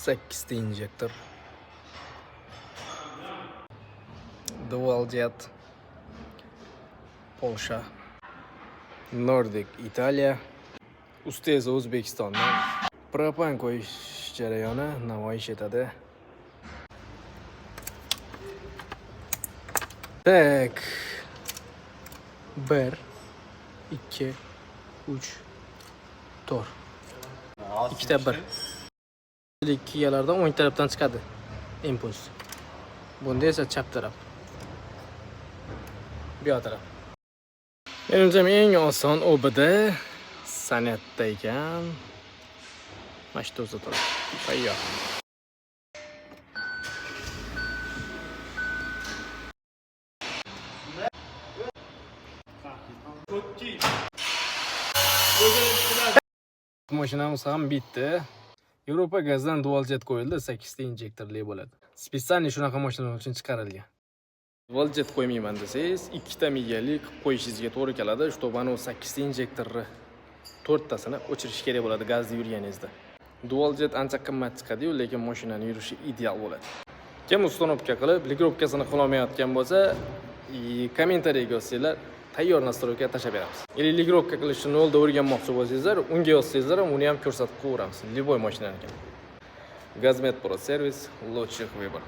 8 ta injektor. Dual jet. Polsha. Nordic Italiya. Usti esa O'zbekistondan. Propan qo'yish jarayoni namoyish etadi. Tak. 1 2 3 4. Ikkita 1. Ikki yalardan o'ng tarafdan chiqadi impuls. Bunda esa chap taraf. Bu yoq taraf. Menimcha eng oson OBD san'atda ekan. Mana shu to'satdan. Tayyor. Mashinamiz ham bitdi. Yevropa gazdan dual jet qo'yildi, 8 ta injektorli bo'ladi. Spesialni shunaqa mashinalar uchun chiqarilgan. Dual jet qo'ymayman desangiz, 2 ta migali qilib qo'yishingizga to'g'ri keladi. Чтобы 8 ta injektorni 4 tasini o'chirish kerak bo'ladi gazda yurganingizda. Dual jet ancha qimmat chiqadi-yu, lekin mashinani yurishi ideal bo'ladi. Kim ustonovka qilib, ligirovkasini qilolmayotgan bo'lsa, kommentariyaga yozsanglar, tayyor nastroyka tashlab beramiz. Ligirovka qilishni yo'lda o'rganmoqchi bo'lsangizlar, unga yozsangizlar ham uni ham ko'rsatib qo'yamiz. Любой mashinaniki. Gazmet Pro servis, лучших выбор.